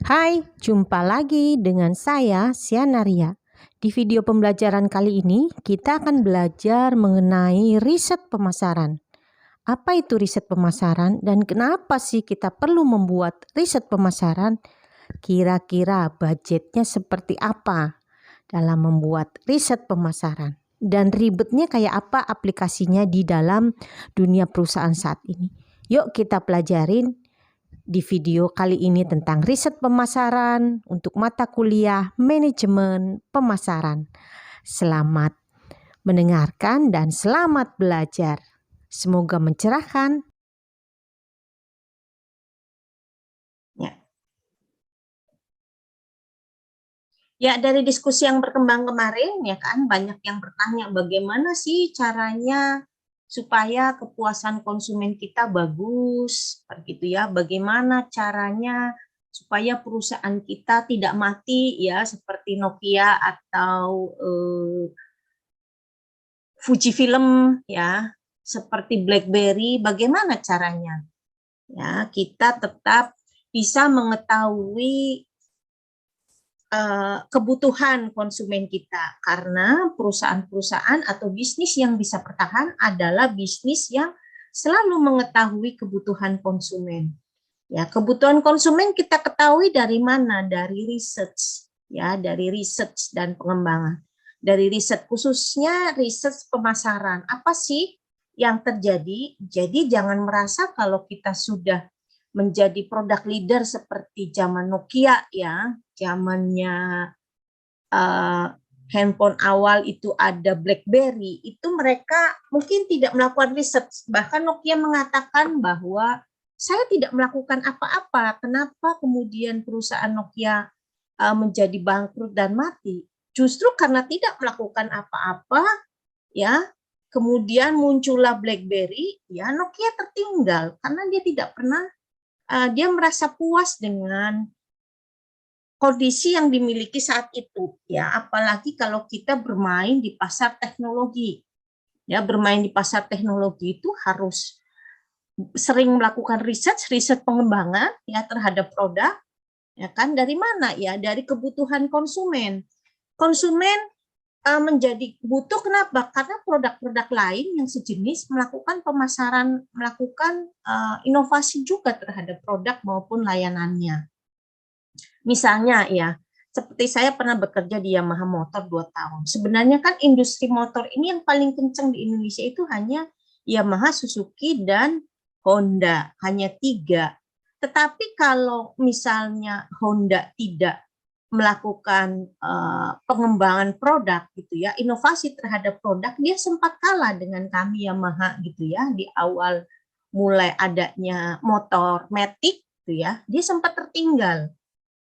Hai, jumpa lagi dengan saya, Sianaria. Di video pembelajaran kali ini, kita akan belajar mengenai riset pemasaran. Apa itu riset pemasaran dan kenapa sih kita perlu membuat riset pemasaran? Kira-kira budgetnya seperti apa dalam membuat riset pemasaran? Dan ribetnya kayak apa aplikasinya di dalam dunia perusahaan saat ini? Yuk kita pelajarin di video kali ini tentang riset pemasaran untuk mata kuliah manajemen pemasaran. Selamat mendengarkan dan selamat belajar. Semoga mencerahkan. Ya, dari diskusi yang berkembang kemarin, ya kan, banyak yang bertanya bagaimana sih caranya supaya kepuasan konsumen kita bagus, gitu ya. Bagaimana caranya supaya perusahaan kita tidak mati, ya, seperti Nokia atau Fujifilm, ya, seperti BlackBerry. Bagaimana caranya? Ya, kita tetap bisa mengetahui kebutuhan konsumen kita, karena perusahaan-perusahaan atau bisnis yang bisa bertahan adalah bisnis yang selalu mengetahui kebutuhan konsumen. Ya, kebutuhan konsumen kita ketahui dari mana? Dari research, ya, dari research dan pengembangan. Dari riset, khususnya riset pemasaran. Apa sih yang terjadi? Jadi jangan merasa kalau kita sudah menjadi produk leader seperti zaman Nokia, ya, zamannya handphone awal itu ada BlackBerry, itu mereka mungkin tidak melakukan riset. Bahkan Nokia mengatakan bahwa saya tidak melakukan apa-apa. Kenapa kemudian perusahaan Nokia menjadi bangkrut dan mati? Justru karena tidak melakukan apa-apa, ya. Kemudian muncullah BlackBerry, ya, Nokia tertinggal karena dia tidak pernah, dia merasa puas dengan kondisi yang dimiliki saat itu, ya, apalagi kalau kita bermain di pasar teknologi. Ya, bermain di pasar teknologi itu harus sering melakukan riset pengembangan, ya, terhadap produk, ya kan, dari mana? Ya, dari kebutuhan konsumen. Konsumen menjadi butuh, kenapa? Karena produk-produk lain yang sejenis melakukan pemasaran, melakukan inovasi juga terhadap produk maupun layanannya. Misalnya, ya, seperti saya pernah bekerja di Yamaha Motor 2 tahun. Sebenarnya kan industri motor ini yang paling kencang di Indonesia itu hanya Yamaha, Suzuki, dan Honda. Hanya 3. Tetapi kalau misalnya Honda tidak melakukan pengembangan produk, gitu ya, inovasi terhadap produk, dia sempat kalah dengan kami Yamaha, gitu ya, di awal mulai adanya motor matic, gitu ya, dia sempat tertinggal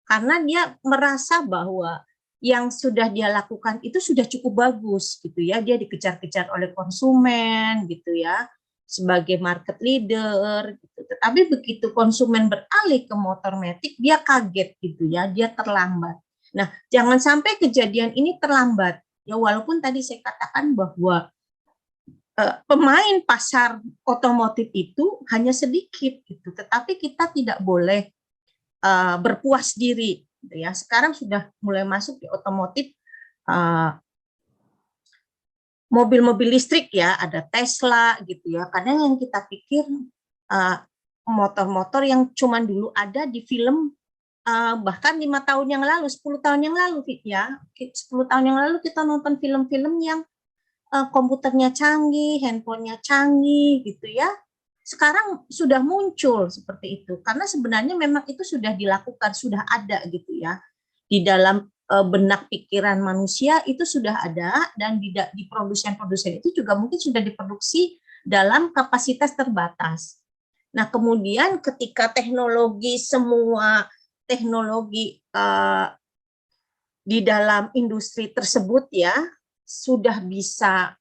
karena dia merasa bahwa yang sudah dia lakukan itu sudah cukup bagus, gitu ya, dia dikejar-kejar oleh konsumen, gitu ya, sebagai market leader, gitu. Tetapi begitu konsumen beralih ke motor matic, dia kaget, gitu ya, dia terlambat. Nah, jangan sampai kejadian ini terlambat, ya, walaupun tadi saya katakan bahwa pemain pasar otomotif itu hanya sedikit, gitu, tetapi kita tidak boleh berpuas diri, gitu ya. Sekarang sudah mulai masuk di otomotif mobil-mobil listrik, ya, ada Tesla, gitu ya. Kadang yang kita pikir motor-motor yang cuman dulu ada di film, bahkan 5 tahun yang lalu, 10 tahun yang lalu, ya, 10 tahun yang lalu kita nonton film-film yang komputernya canggih, handphonenya canggih, gitu ya. Sekarang sudah muncul seperti itu, karena sebenarnya memang itu sudah dilakukan, sudah ada, gitu ya, di dalam benak pikiran manusia itu sudah ada, dan di produsen-produsen itu juga mungkin sudah diproduksi dalam kapasitas terbatas. Nah, kemudian ketika semua teknologi di dalam industri tersebut, ya, sudah bisa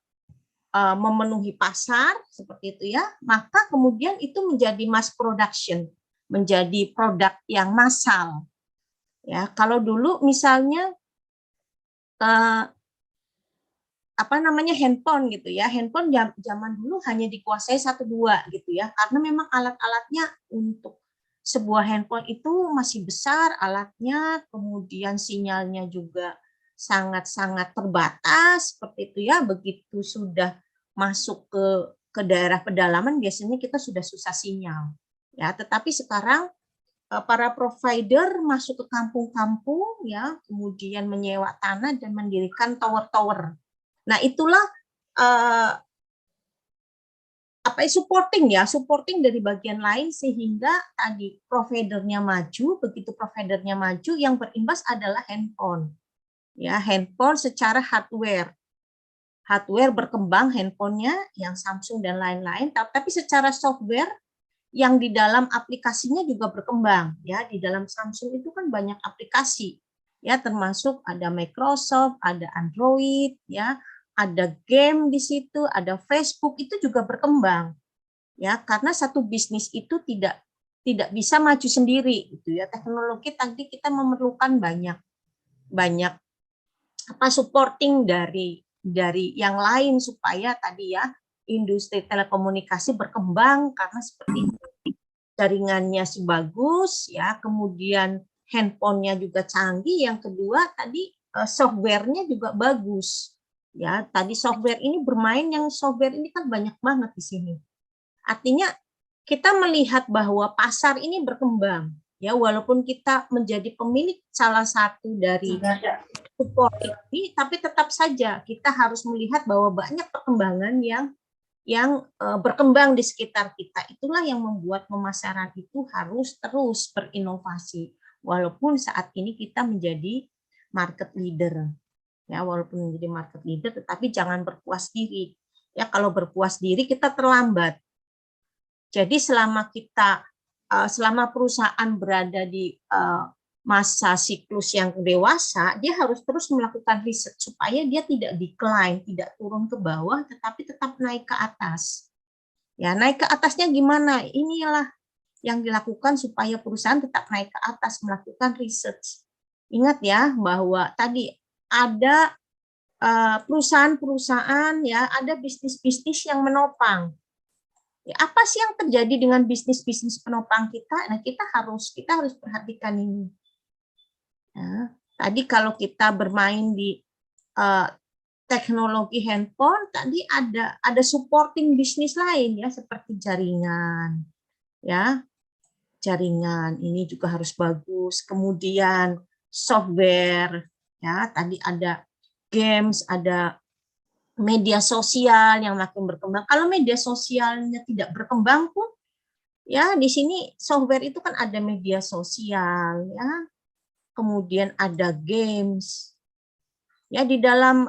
memenuhi pasar seperti itu, ya, maka kemudian itu menjadi mass production, menjadi produk yang massal, ya. Kalau dulu misalnya handphone, gitu ya, handphone zaman dulu hanya dikuasai 1-2, gitu ya, karena memang alat-alatnya untuk sebuah handphone itu masih besar alatnya, kemudian sinyalnya juga sangat-sangat terbatas seperti itu ya. Begitu sudah masuk ke daerah pedalaman biasanya kita sudah susah sinyal. Ya, tetapi sekarang para provider masuk ke kampung-kampung ya, kemudian menyewa tanah dan mendirikan tower-tower. Nah, itulah supporting dari bagian lain sehingga tadi providernya maju, begitu providernya maju yang berimbas adalah handphone. Ya, handphone secara hardware. Hardware berkembang handphonenya yang Samsung dan lain-lain, tapi secara software yang di dalam aplikasinya juga berkembang. Ya, di dalam Samsung itu kan banyak aplikasi. Ya, termasuk ada Microsoft, ada Android, ya, ada game di situ, ada Facebook, itu juga berkembang. Ya, karena satu bisnis itu tidak bisa maju sendiri gitu ya. Teknologi tadi kita memerlukan banyak supporting dari yang lain supaya tadi ya industri telekomunikasi berkembang karena seperti itu. Jaringannya bagus ya, kemudian handphonenya juga canggih, yang kedua tadi softwarenya juga bagus. Ya, tadi software ini bermain, yang software ini kan banyak banget di sini. Artinya kita melihat bahwa pasar ini berkembang. Ya, walaupun kita menjadi pemilik salah satu dari support ini, tapi tetap saja kita harus melihat bahwa banyak perkembangan yang berkembang di sekitar kita. Itulah yang membuat pemasaran itu harus terus berinovasi. Walaupun saat ini kita menjadi market leader. Ya, walaupun menjadi market leader, tetapi jangan berpuas diri. Ya, kalau berpuas diri kita terlambat. Jadi selama perusahaan berada di masa siklus yang dewasa, dia harus terus melakukan riset supaya dia tidak decline, tidak turun ke bawah, tetapi tetap naik ke atas. Ya, naik ke atasnya gimana? Inilah yang dilakukan supaya perusahaan tetap naik ke atas, melakukan research. Ingat ya bahwa tadi ada perusahaan-perusahaan ya, ada bisnis-bisnis yang menopang. Ya, apa sih yang terjadi dengan bisnis-bisnis penopang kita? Nah, kita harus perhatikan ini. Ya, tadi kalau kita bermain di teknologi handphone, tadi ada supporting bisnis lain ya, seperti jaringan. Ya, jaringan ini juga harus bagus. Kemudian software, ya, tadi ada games, ada media sosial yang makin berkembang. Kalau media sosialnya tidak berkembang pun, ya di sini software itu kan ada media sosial, ya, kemudian ada games, ya di dalam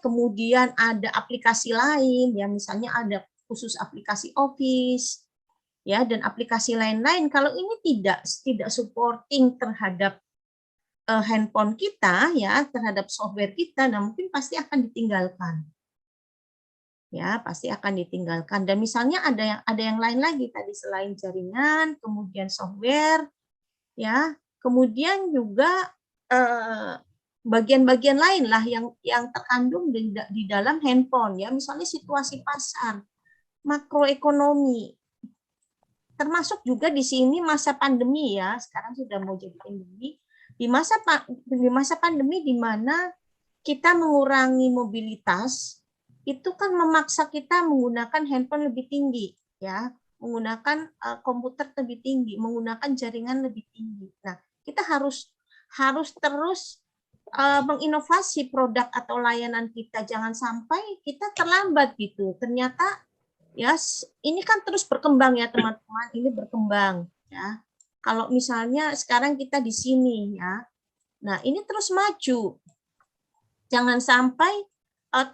kemudian ada aplikasi lain, ya misalnya ada khusus aplikasi Office, ya dan aplikasi lain-lain. Kalau ini tidak supporting terhadap handphone kita ya, terhadap software kita, nah mungkin pasti akan ditinggalkan. Ya, pasti akan ditinggalkan. Dan misalnya ada yang lain lagi tadi selain jaringan, kemudian software, ya, kemudian juga bagian-bagian lain lah yang terkandung di dalam handphone ya, misalnya situasi pasar, makroekonomi, termasuk juga di sini masa pandemi ya, sekarang sudah mau jadi endemi. Di masa pandemi di mana kita mengurangi mobilitas, itu kan memaksa kita menggunakan handphone lebih tinggi, ya, menggunakan komputer lebih tinggi, menggunakan jaringan lebih tinggi. Nah, kita harus terus menginovasi produk atau layanan kita, jangan sampai kita terlambat gitu. Ternyata ya ini kan terus berkembang ya teman-teman, ini berkembang ya. Kalau misalnya sekarang kita di sini ya, nah ini terus maju. Jangan sampai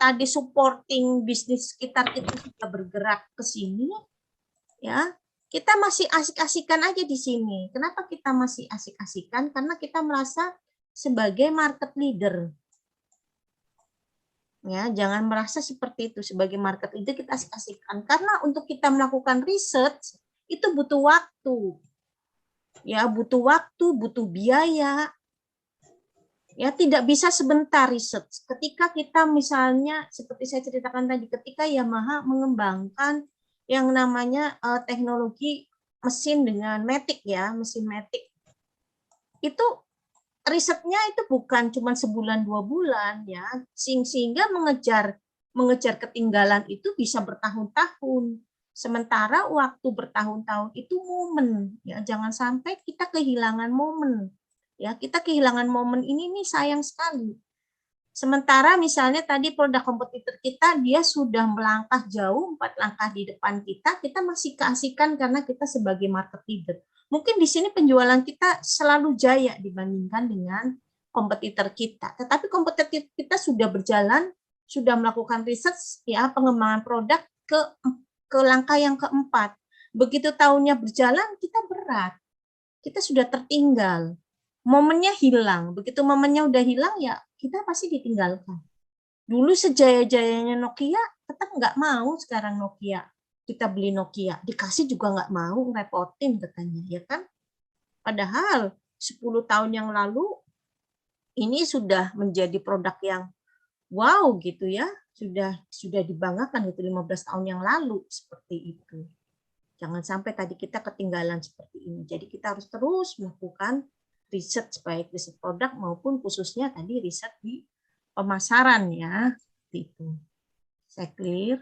tadi supporting bisnis sekitar kita sudah bergerak ke sini, ya kita masih asik-asikan aja di sini. Kenapa kita masih asik-asikan? Karena kita merasa sebagai market leader. Ya, jangan merasa seperti itu sebagai market leader kita asik-asikan. Karena untuk kita melakukan research itu butuh waktu. Ya, butuh waktu, butuh biaya. Ya, tidak bisa sebentar research. Ketika kita misalnya seperti saya ceritakan tadi, ketika Yamaha mengembangkan yang namanya teknologi mesin dengan Matic ya, mesin Matic. Itu risetnya itu bukan cuma sebulan 2 bulan ya, sehingga mengejar ketinggalan itu bisa bertahun-tahun. Sementara waktu bertahun-tahun itu momen ya, jangan sampai kita kehilangan momen. Ya, kita kehilangan momen ini nih sayang sekali. Sementara misalnya tadi produk kompetitor kita dia sudah melangkah jauh 4 langkah di depan kita, kita masih keasikan karena kita sebagai market leader. Mungkin di sini penjualan kita selalu jaya dibandingkan dengan kompetitor kita. Tetapi kompetitor kita sudah berjalan, sudah melakukan riset ya pengembangan produk ke langkah yang keempat. Begitu tahunnya berjalan kita berat. Kita sudah tertinggal. Momennya hilang. Begitu momennya udah hilang ya kita pasti ditinggalkan. Dulu sejaya-jayanya Nokia tetap nggak mau sekarang Nokia. Kita beli Nokia, dikasih juga nggak mau, ngerepotin katanya, ya kan? Padahal 10 tahun yang lalu ini sudah menjadi produk yang wow gitu ya, sudah dibanggakan itu 15 tahun yang lalu seperti itu. Jangan sampai tadi kita ketinggalan seperti ini. Jadi kita harus terus melakukan riset, baik riset produk maupun khususnya tadi riset di pemasaran ya. Itu. Saya clear.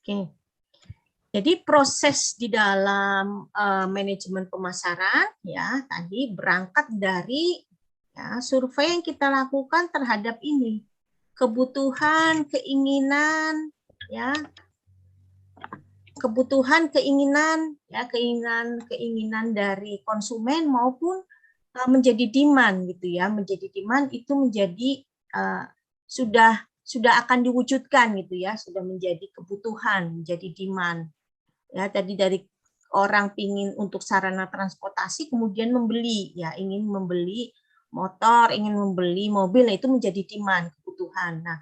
Oke. Jadi proses di dalam manajemen pemasaran ya tadi berangkat dari ya, survei yang kita lakukan terhadap ini kebutuhan, keinginan ya, keinginan dari konsumen maupun menjadi demand gitu ya, menjadi demand itu menjadi sudah akan diwujudkan gitu ya, sudah menjadi kebutuhan, menjadi demand. Ya, tadi dari orang pingin untuk sarana transportasi kemudian membeli ya, ingin membeli motor, ingin membeli mobil, itu menjadi demand, kebutuhan. Nah,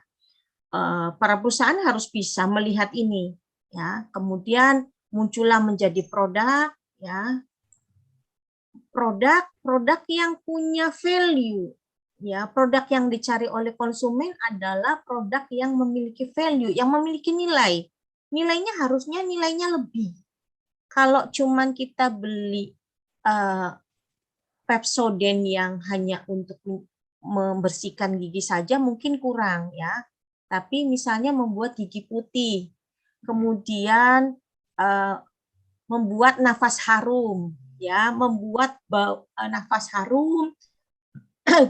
para perusahaan harus bisa melihat ini ya. Kemudian muncullah menjadi produk ya. Produk yang punya value. Ya, produk yang dicari oleh konsumen adalah produk yang memiliki value, yang memiliki nilai. Nilainya harusnya nilainya lebih. Kalau cuman kita beli Pepsodent yang hanya untuk membersihkan gigi saja mungkin kurang ya. Tapi misalnya membuat gigi putih, kemudian membuat nafas harum, ya, membuat nafas harum,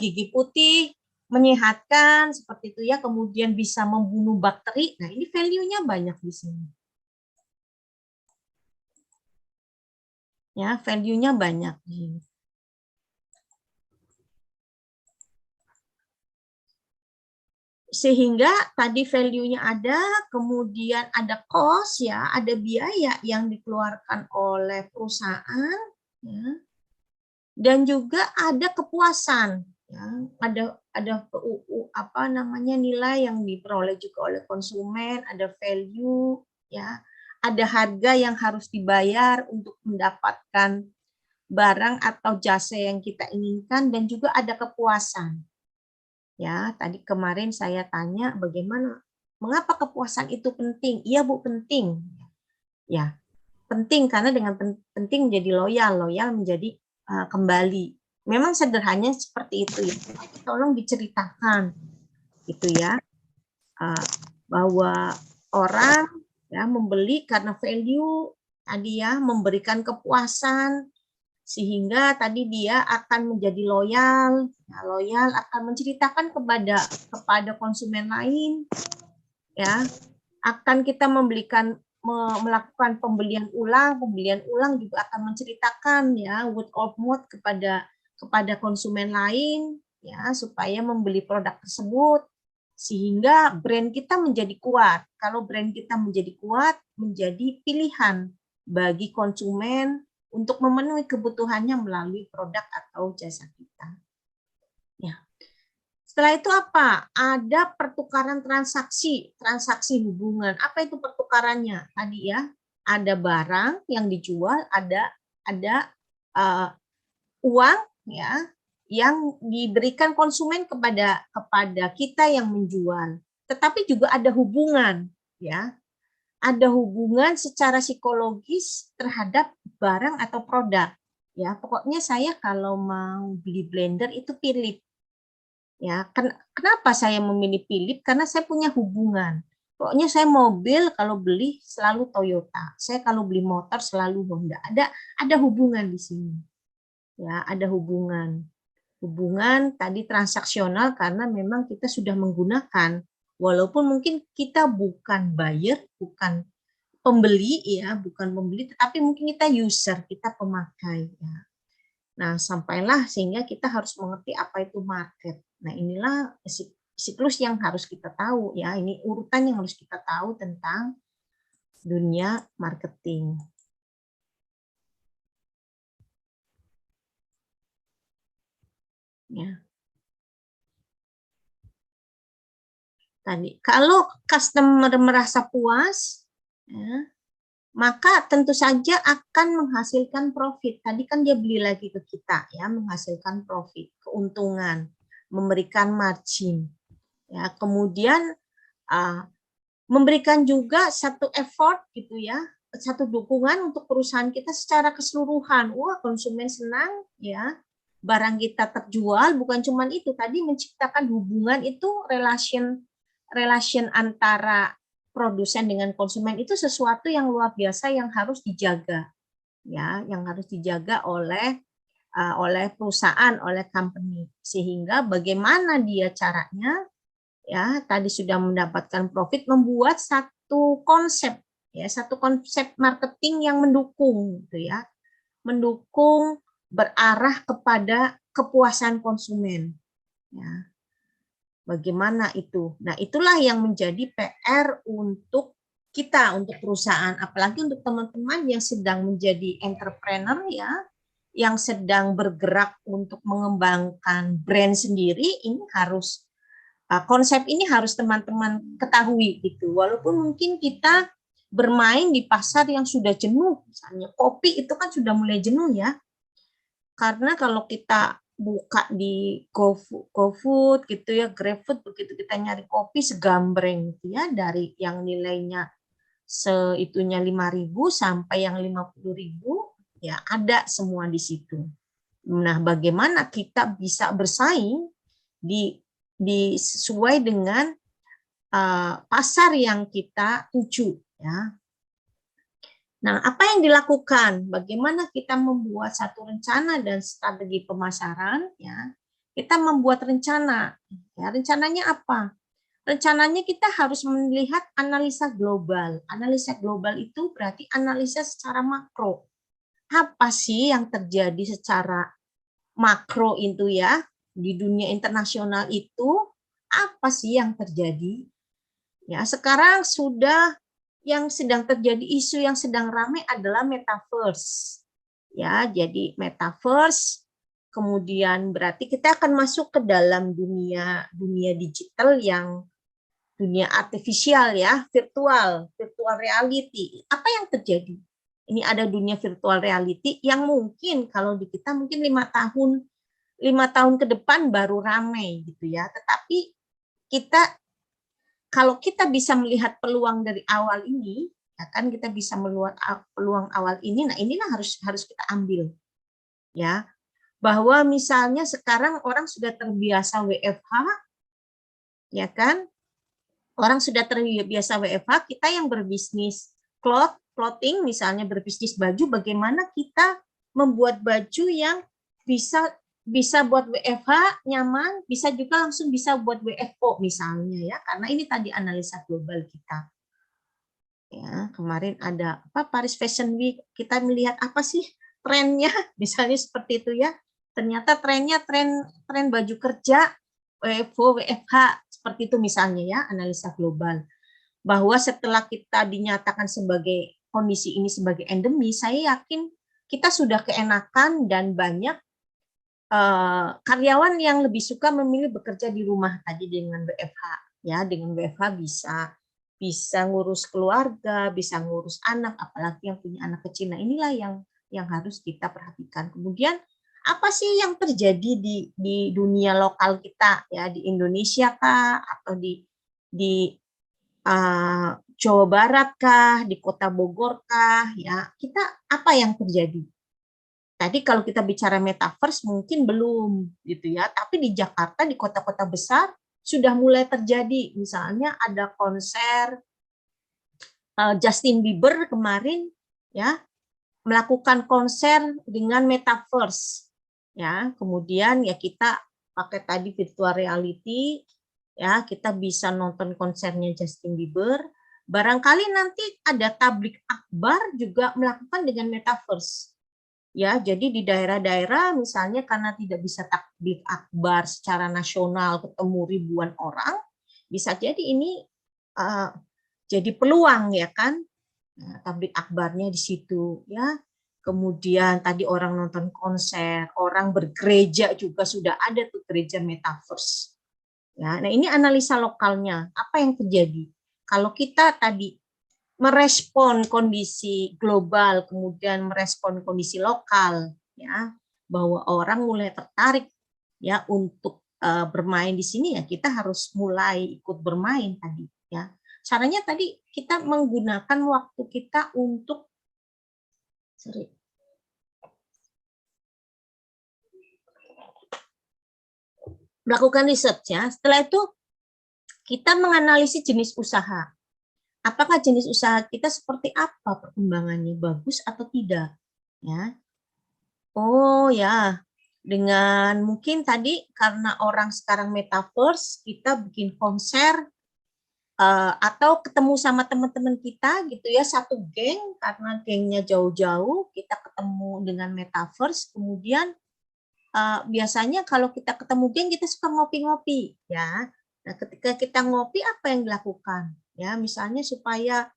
gigi putih, menyehatkan seperti itu ya, kemudian bisa membunuh bakteri. Nah, ini value-nya banyak di sini. Ya, value-nya banyak di sini. Sehingga tadi value-nya ada, kemudian ada cost ya, ada biaya yang dikeluarkan oleh perusahaan ya. Dan juga ada kepuasan ya, ada apa namanya nilai yang diperoleh juga oleh konsumen, ada value ya, ada harga yang harus dibayar untuk mendapatkan barang atau jasa yang kita inginkan, dan juga ada kepuasan. Ya, tadi kemarin saya tanya bagaimana, mengapa kepuasan itu penting? Iya Bu, penting. Ya, penting karena dengan penting menjadi loyal menjadi kembali. Memang sederhananya seperti itu ya. Tolong diceritakan gitu ya, bahwa orang ya membeli karena value tadi ya, memberikan kepuasan, sehingga tadi dia akan menjadi loyal. Nah, loyal akan menceritakan kepada konsumen lain ya, akan kita melakukan pembelian ulang juga akan menceritakan ya, word of mouth kepada konsumen lain ya, supaya membeli produk tersebut, sehingga brand kita menjadi kuat. Kalau brand kita menjadi kuat, menjadi pilihan bagi konsumen untuk memenuhi kebutuhannya melalui produk atau jasa kita. Ya. Setelah itu apa? Ada pertukaran transaksi, transaksi hubungan. Apa itu pertukarannya? Tadi ya, ada barang yang dijual, ada uang ya yang diberikan konsumen kepada kita yang menjual. Tetapi juga ada hubungan ya. Ada hubungan secara psikologis terhadap barang atau produk. Ya, pokoknya saya kalau mau beli blender itu Philips. Ya, kenapa saya memilih Philips? Karena saya punya hubungan. Pokoknya saya mobil kalau beli selalu Toyota. Saya kalau beli motor selalu Honda. Ada hubungan di sini. Ya, ada hubungan. Hubungan tadi transaksional karena memang kita sudah menggunakan. Walaupun mungkin kita bukan buyer, bukan pembeli ya, bukan pembeli, tetapi mungkin kita user, kita pemakai ya. Nah, sampailah sehingga kita harus mengerti apa itu market. Nah, inilah siklus yang harus kita tahu ya. Ini urutan yang harus kita tahu tentang dunia marketing. Ya. Tadi kalau customer merasa puas, ya, maka tentu saja akan menghasilkan profit. Tadi kan dia beli lagi ke kita ya, menghasilkan profit, keuntungan, memberikan margin. Ya, kemudian memberikan juga satu effort gitu ya, satu dukungan untuk perusahaan kita secara keseluruhan. Wah, konsumen senang ya. Barang kita terjual, bukan cuma itu, tadi menciptakan hubungan itu relation antara produsen dengan konsumen itu sesuatu yang luar biasa yang harus dijaga ya, yang harus dijaga oleh perusahaan, oleh company, sehingga bagaimana dia caranya ya tadi sudah mendapatkan profit, membuat satu konsep ya, satu konsep marketing yang mendukung gitu ya, mendukung berarah kepada kepuasan konsumen ya. Bagaimana itu? Nah, itulah yang menjadi PR untuk kita, untuk perusahaan, apalagi untuk teman-teman yang sedang menjadi entrepreneur ya, yang sedang bergerak untuk mengembangkan brand sendiri, ini harus konsep ini harus teman-teman ketahui gitu. Walaupun mungkin kita bermain di pasar yang sudah jenuh, misalnya kopi itu kan sudah mulai jenuh ya. Karena kalau kita buka di GoFood gitu ya, GrabFood, begitu kita nyari kopi segambreng gitu ya, dari yang nilainya seitunya 5.000 sampai yang 50.000 ya, ada semua di situ. Nah, bagaimana kita bisa bersaing di sesuai dengan pasar yang kita tuju ya. Nah, apa yang dilakukan? Bagaimana kita membuat satu rencana dan strategi pemasaran? Ya, kita membuat rencana. Ya, rencananya apa? Rencananya kita harus melihat analisa global. Analisa global itu berarti analisa secara makro. Apa sih yang terjadi secara makro itu ya di dunia internasional itu? Apa sih yang terjadi? Ya, sekarang sudah yang sedang terjadi, isu yang sedang ramai adalah metaverse. Ya, jadi metaverse kemudian berarti kita akan masuk ke dalam dunia digital yang dunia artifisial ya, virtual reality. Apa yang terjadi? Ini ada dunia virtual reality yang mungkin kalau di kita mungkin 5 tahun ke depan baru ramai gitu ya. Tetapi kita kalau kita bisa melihat peluang dari awal ini, ya kan kita bisa melihat peluang awal ini, nah inilah harus kita ambil, ya. Bahwa misalnya sekarang orang sudah terbiasa WFH, ya kan? Orang sudah terbiasa WFH, kita yang berbisnis clothing, misalnya berbisnis baju, bagaimana kita membuat baju yang bisa buat WFH nyaman, bisa juga langsung bisa buat WFO misalnya ya, karena ini tadi analisa global kita. Ya, kemarin ada Paris Fashion Week, kita melihat apa sih trennya, misalnya seperti itu ya. Ternyata trennya tren baju kerja WFO, WFH seperti itu misalnya ya, analisa global. Bahwa setelah kita dinyatakan sebagai kondisi ini sebagai endemi, saya yakin kita sudah keenakan dan banyak karyawan yang lebih suka memilih bekerja di rumah tadi dengan WFH, ya dengan WFH bisa ngurus keluarga, bisa ngurus anak, apalagi yang punya anak kecil. Nah, inilah yang harus kita perhatikan. Kemudian apa sih yang terjadi di dunia lokal kita, ya di Indonesia kah, atau di Jawa Barat kah, di Kota Bogor kah, ya kita apa yang terjadi? Tadi kalau kita bicara metaverse mungkin belum gitu ya, tapi di Jakarta di kota-kota besar sudah mulai terjadi. Misalnya ada konser Justin Bieber kemarin ya melakukan konser dengan metaverse ya. Kemudian ya kita pakai tadi virtual reality ya, kita bisa nonton konsernya Justin Bieber. Barangkali nanti ada tablik akbar juga melakukan dengan metaverse. Ya, jadi di daerah-daerah misalnya karena tidak bisa tablik akbar secara nasional ketemu ribuan orang, bisa jadi ini jadi peluang ya kan, tablik akbarnya di situ ya. Kemudian tadi orang nonton konser, orang bergereja juga sudah ada tuh gereja metaverse. Ya, nah ini analisa lokalnya, apa yang terjadi? Kalau kita tadi merespon kondisi global, kemudian merespon kondisi lokal, ya, bahwa orang mulai tertarik ya untuk bermain di sini ya kita harus mulai ikut bermain tadi ya. Caranya tadi kita menggunakan waktu kita untuk melakukan riset ya. Setelah itu kita menganalisis jenis usaha. Apakah jenis usaha kita seperti apa perkembangannya, bagus atau tidak? Ya. Oh ya, dengan mungkin tadi karena orang sekarang metaverse, kita bikin konser atau ketemu sama teman-teman kita gitu ya, satu geng karena gengnya jauh-jauh, kita ketemu dengan metaverse, kemudian biasanya kalau kita ketemu geng kita suka ngopi-ngopi ya. Nah, ketika kita ngopi apa yang dilakukan? Ya, misalnya supaya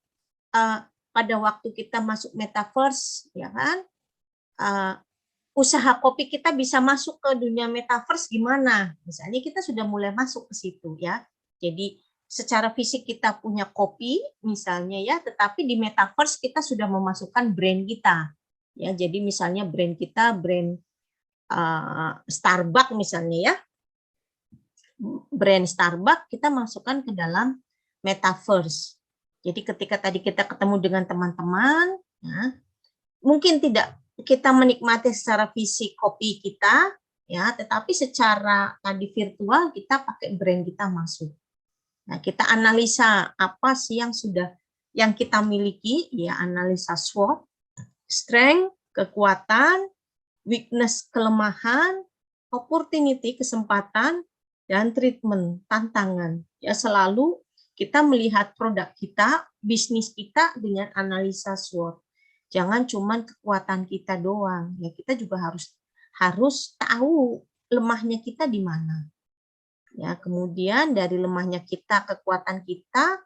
pada waktu kita masuk metaverse ya kan, usaha kopi kita bisa masuk ke dunia metaverse gimana? Misalnya kita sudah mulai masuk ke situ ya. Jadi secara fisik kita punya kopi misalnya ya, tetapi di metaverse kita sudah memasukkan brand kita. Ya, jadi misalnya brand kita brand Starbucks misalnya ya. Brand Starbucks kita masukkan ke dalam metaverse. Jadi ketika tadi kita ketemu dengan teman-teman, ya, mungkin tidak kita menikmati secara fisik kopi kita, ya, tetapi secara tadi virtual kita pakai brand kita masuk. Nah, kita analisa apa sih yang kita miliki, ya analisa SWOT, strength, kekuatan, weakness, kelemahan, opportunity, kesempatan, dan treatment, tantangan. Ya, selalu kita melihat produk kita, bisnis kita dengan analisa SWOT. Jangan cuma kekuatan kita doang. Ya, kita juga harus tahu lemahnya kita di mana. Ya, kemudian dari lemahnya kita, kekuatan kita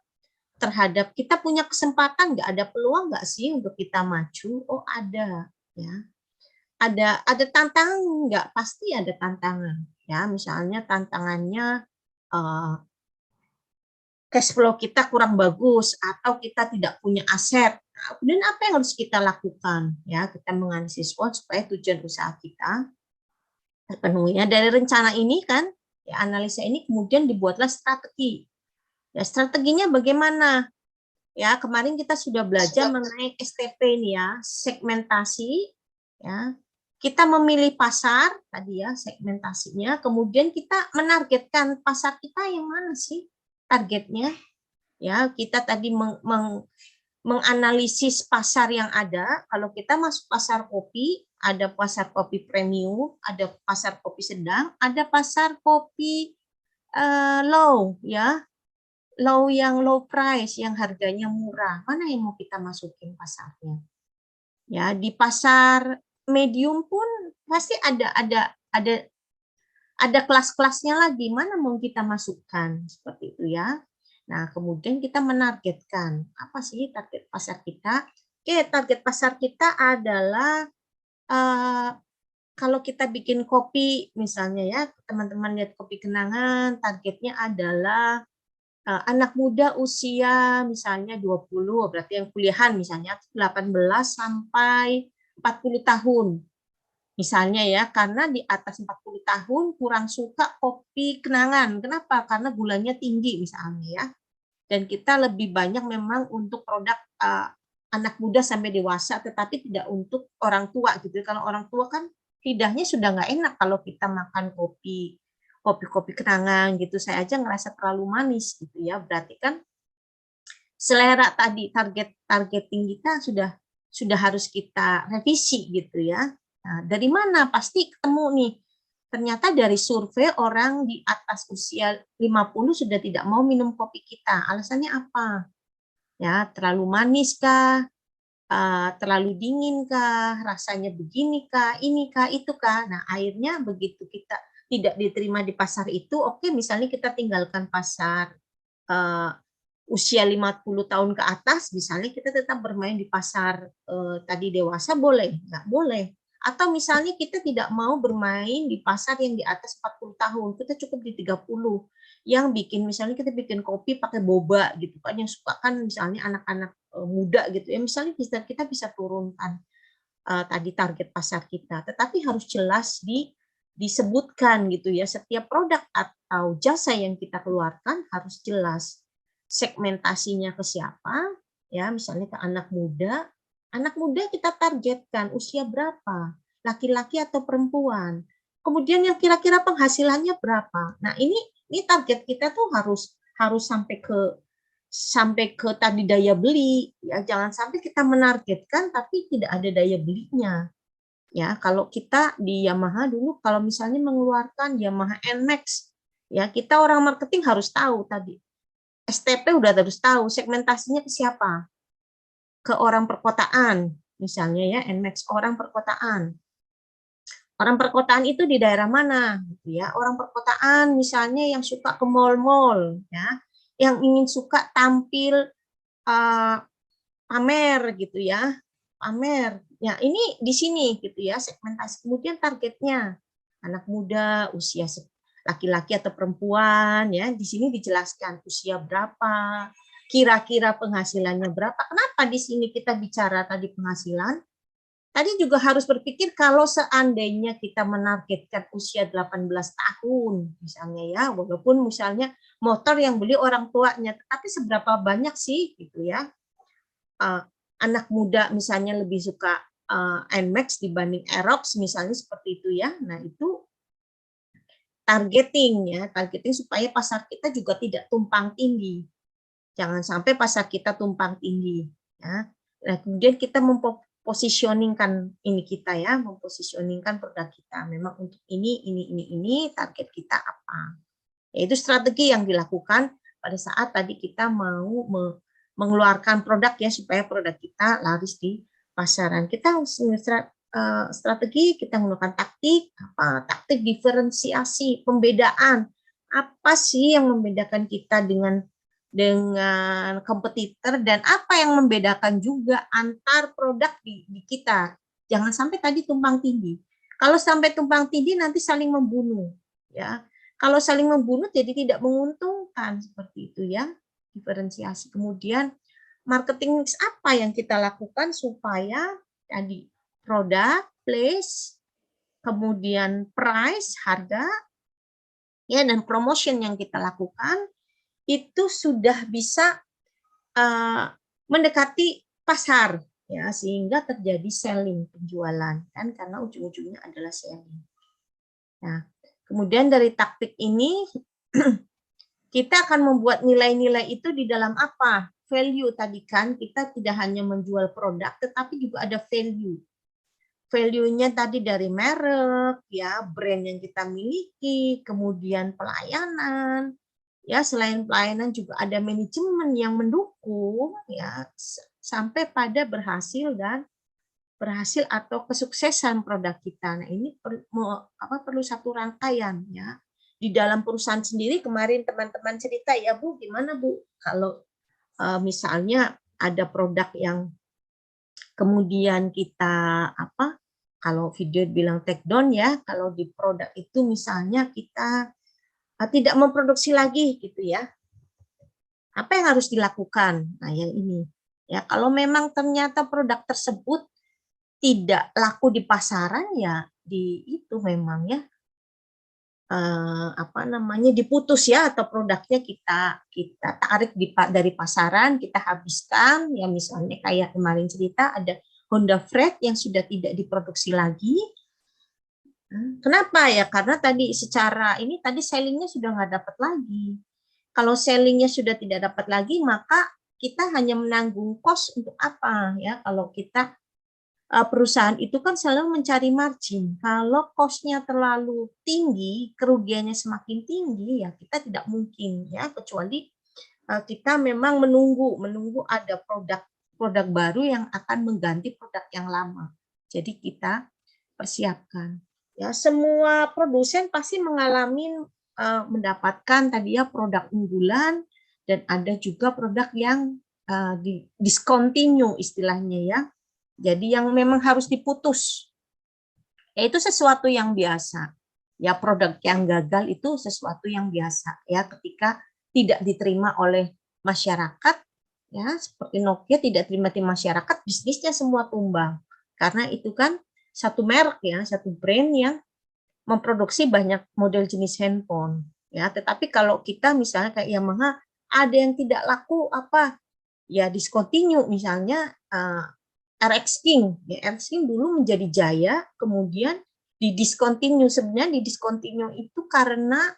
terhadap kita punya kesempatan, nggak ada peluang nggak sih untuk kita maju? Oh ada, ya. Ada tantangan nggak? Pasti ada tantangan. Ya, misalnya tantangannya cash flow kita kurang bagus atau kita tidak punya aset. Nah, kemudian apa yang harus kita lakukan? Ya, kita menganalisis SWOT supaya tujuan usaha kita terpenuhi. Ya, dari rencana ini kan, ya analisa ini kemudian dibuatlah strategi. Ya, strateginya bagaimana? Ya, kemarin kita sudah belajar mengenai STP ini ya, segmentasi ya. Kita memilih pasar tadi ya, segmentasinya, kemudian kita menargetkan pasar kita yang mana sih targetnya? Ya, kita tadi menganalisis pasar yang ada. Kalau kita masuk pasar kopi, ada pasar kopi premium, ada pasar kopi sedang, ada pasar kopi low ya. Yang low price, yang harganya murah, mana yang mau kita masukin pasarnya? Ya, di pasar medium pun pasti ada kelas-kelasnya lagi, mana mau kita masukkan seperti itu ya. Nah, kemudian kita menargetkan apa sih target pasar kita? Oke, target pasar kita adalah kalau kita bikin kopi misalnya ya, teman-teman lihat kopi kenangan, targetnya adalah anak muda usia misalnya 20, berarti yang kuliahan misalnya 18 sampai 40 tahun. Misalnya ya, karena di atas 40 tahun kurang suka kopi kenangan. Kenapa? Karena gulanya tinggi misalnya ya. Dan kita lebih banyak memang untuk produk anak muda sampai dewasa, tetapi tidak untuk orang tua gitu. Kalau orang tua kan lidahnya sudah nggak enak kalau kita makan kopi kenangan gitu. Saya aja ngerasa terlalu manis gitu ya. Berarti kan selera tadi targeting kita sudah harus kita revisi gitu ya. Nah, dari mana? Pasti ketemu nih. Ternyata dari survei orang di atas usia 50 sudah tidak mau minum kopi kita. Alasannya apa? Ya, terlalu manis kah? Terlalu dingin kah? Rasanya begini kah? Ini kah? Itu kah? Nah, akhirnya begitu kita tidak diterima di pasar itu, oke, misalnya kita tinggalkan pasar eh, usia 50 tahun ke atas, misalnya kita tetap bermain di pasar tadi dewasa, boleh? Nggak boleh. Atau misalnya kita tidak mau bermain di pasar yang di atas 40 tahun, kita cukup di 30. Yang bikin, misalnya kita bikin kopi pakai boba gitu kan, yang suka kan misalnya anak-anak muda gitu ya, misalnya kita bisa turunkan tadi target pasar kita, tetapi harus jelas disebutkan gitu ya, setiap produk atau jasa yang kita keluarkan harus jelas segmentasinya ke siapa, ya misalnya ke anak muda kita targetkan usia berapa, laki-laki atau perempuan, kemudian yang kira-kira penghasilannya berapa. Nah ini target kita tuh harus sampai ke tadi daya beli ya, jangan sampai kita menargetkan tapi tidak ada daya belinya ya. Kalau kita di Yamaha dulu kalau misalnya mengeluarkan Yamaha NMAX ya, kita orang marketing harus tahu tadi STP udah harus tahu segmentasinya ke siapa, ke orang perkotaan misalnya ya, NMAX orang perkotaan itu di daerah mana gitu ya, orang perkotaan misalnya yang suka ke mall-mall ya, yang ingin suka tampil uh, pamer gitu ya, pamer. Ya, ini di sini gitu ya segmentasi. Kemudian targetnya anak muda, usia laki-laki atau perempuan ya. Di sini dijelaskan usia berapa, kira-kira penghasilannya berapa. Kenapa di sini kita bicara tadi penghasilan? Tadi juga harus berpikir kalau seandainya kita menargetkan usia 18 tahun misalnya ya, walaupun misalnya motor yang beli orang tuanya, tapi seberapa banyak sih gitu ya anak muda misalnya lebih suka NMAX dibanding Aerox misalnya seperti itu ya. Nah itu targeting supaya pasar kita juga tidak tumpang tindih. Jangan sampai pasar kita tumpang tindih ya. Nah, kemudian kita mempositioningkan ini kita ya, mempositioningkan produk kita memang untuk ini target kita apa. Yaitu strategi yang dilakukan pada saat tadi kita mau mengeluarkan produk ya, supaya produk kita laris di pasaran. Kita strategi, kita menggunakan taktik diferensiasi, pembedaan. Apa sih yang membedakan kita dengan kompetitor, dan apa yang membedakan juga antar produk di kita. Jangan sampai tadi tumpang tindih. Kalau sampai tumpang tindih nanti saling membunuh ya. Kalau saling membunuh jadi tidak menguntungkan seperti itu ya. Diferensiasi. Kemudian marketing mix apa yang kita lakukan supaya tadi produk, place, kemudian price, harga, ya, dan promotion yang kita lakukan itu sudah bisa mendekati pasar ya, sehingga terjadi selling, penjualan kan, karena ujung-ujungnya adalah selling. Nah, kemudian dari taktik ini kita akan membuat nilai-nilai itu di dalam apa? Value tadi kan, kita tidak hanya menjual produk, tetapi juga ada value. Value-nya tadi dari merek, ya, brand yang kita miliki, kemudian pelayanan, ya, selain pelayanan juga ada manajemen yang mendukung, ya, sampai pada berhasil atau kesuksesan produk kita. Nah, ini perlu satu rangkaian ya. Di dalam perusahaan sendiri kemarin teman-teman cerita ya Bu, gimana Bu kalau misalnya ada produk yang kemudian kita kalau video bilang take down ya, kalau di produk itu misalnya kita tidak memproduksi lagi gitu ya. Apa yang harus dilakukan? Nah, yang ini. Ya, kalau memang ternyata produk tersebut tidak laku di pasaran ya di itu memang ya apa namanya diputus ya atau produknya kita tarik dari pasaran, kita habiskan ya, misalnya kayak kemarin cerita ada Honda Freed yang sudah tidak diproduksi lagi. Kenapa ya? Karena tadi secara ini tadi sellingnya sudah nggak dapat lagi. Kalau sellingnya sudah tidak dapat lagi, maka kita hanya menanggung cost untuk apa ya? Kalau kita perusahaan itu kan selalu mencari margin. Kalau cost-nya terlalu tinggi, kerugiannya semakin tinggi, ya kita tidak mungkin ya, kecuali kita memang menunggu ada produk baru yang akan mengganti produk yang lama. Jadi kita persiapkan. Ya, semua produsen pasti mengalami mendapatkan tadi ya produk unggulan dan ada juga produk yang discontinue istilahnya ya. Jadi yang memang harus diputus. Ya itu sesuatu yang biasa. Ya produk yang gagal itu sesuatu yang biasa ya ketika tidak diterima oleh masyarakat ya seperti Nokia tidak terima di masyarakat, bisnisnya semua tumbang. Karena itu kan satu merek ya, satu brand yang memproduksi banyak model jenis handphone ya. Tetapi kalau kita misalnya kayak Yamaha ada yang tidak laku apa ya discontinue misalnya RX King ya, RX King dulu menjadi jaya kemudian didiscontinue. Sebenarnya didiscontinue itu karena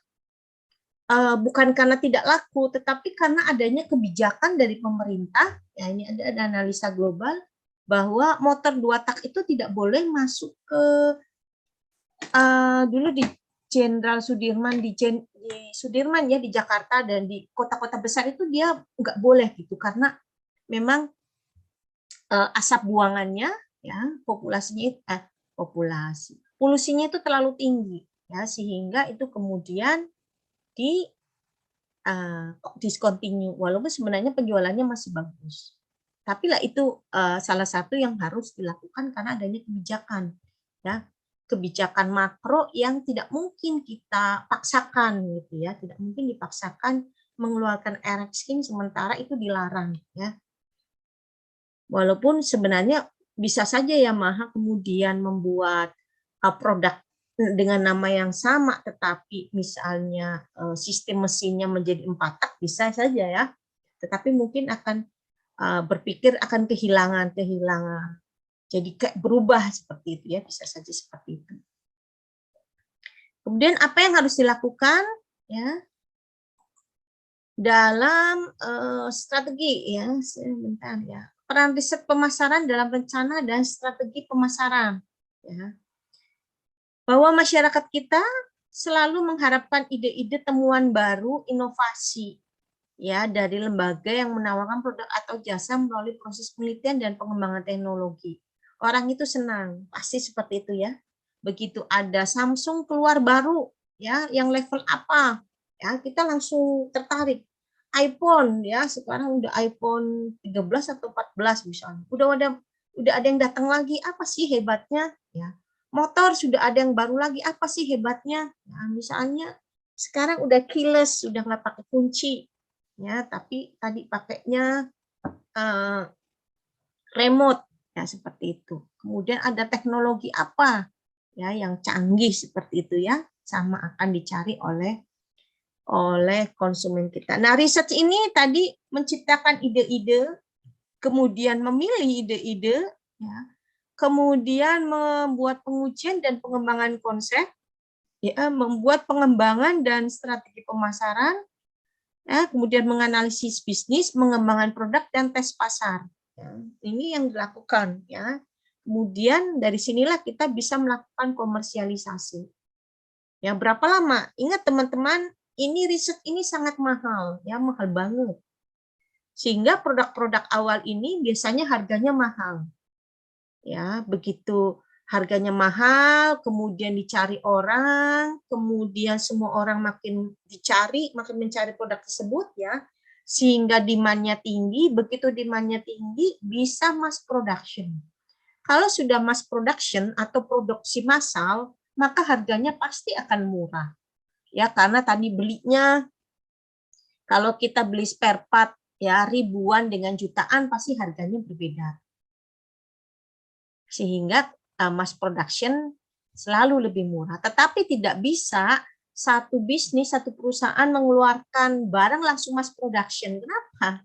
bukan karena tidak laku tetapi karena adanya kebijakan dari pemerintah ya, ini ada analisa global bahwa motor 2 tak itu tidak boleh masuk ke dulu di Jenderal Sudirman di Sudirman ya di Jakarta dan di kota-kota besar itu dia nggak boleh gitu karena memang asap buangannya ya populasinya polusinya itu terlalu tinggi ya sehingga itu kemudian di discontinue walaupun sebenarnya penjualannya masih bagus. Tapi lah itu salah satu yang harus dilakukan karena adanya kebijakan ya kebijakan makro yang tidak mungkin kita paksakan gitu ya, tidak mungkin dipaksakan mengeluarkan RX King sementara itu dilarang ya. Walaupun sebenarnya bisa saja Yamaha kemudian membuat produk dengan nama yang sama tetapi misalnya sistem mesinnya menjadi 4 tak bisa saja ya. Tetapi mungkin akan berpikir akan kehilangan. Jadi kayak berubah seperti itu ya, bisa saja seperti itu. Kemudian apa yang harus dilakukan ya dalam strategi ya, sebentar ya. Peran riset pemasaran dalam rencana dan strategi pemasaran ya. Bahwa masyarakat kita selalu mengharapkan ide-ide temuan baru, inovasi ya dari lembaga yang menawarkan produk atau jasa melalui proses penelitian dan pengembangan teknologi. Orang itu senang, pasti seperti itu ya. Begitu ada Samsung keluar baru ya yang level apa ya kita langsung tertarik. iPhone ya sekarang udah iPhone 13 atau 14 misalnya. Udah ada yang datang lagi, apa sih hebatnya ya. Motor sudah ada yang baru lagi, apa sih hebatnya? Nah, misalnya sekarang udah keyless, sudah nggak pakai kunci ya, tapi tadi pakainya remote ya seperti itu. Kemudian ada teknologi apa ya yang canggih seperti itu ya, sama akan dicari oleh konsumen kita. Nah, riset ini tadi menciptakan ide-ide, kemudian memilih ide-ide, ya, kemudian membuat pengujian dan pengembangan konsep, ya, membuat pengembangan dan strategi pemasaran, ya, kemudian menganalisis bisnis, mengembangkan produk dan tes pasar. Ya, ini yang dilakukan, ya. Kemudian dari sinilah kita bisa melakukan komersialisasi. Ya, berapa lama? Ingat teman-teman, ini riset ini sangat mahal, ya mahal banget. Sehingga produk-produk awal ini biasanya harganya mahal. Ya, begitu harganya mahal, kemudian dicari orang, kemudian semua orang makin mencari produk tersebut ya, sehingga demand-nya tinggi, begitu demand-nya tinggi bisa mass production. Kalau sudah mass production atau produksi massal, maka harganya pasti akan murah. Ya, karena tadi belinya, kalau kita beli spare part ya ribuan dengan jutaan, pasti harganya berbeda. Sehingga mass production selalu lebih murah. Tetapi tidak bisa satu bisnis, satu perusahaan mengeluarkan barang langsung mass production. Kenapa?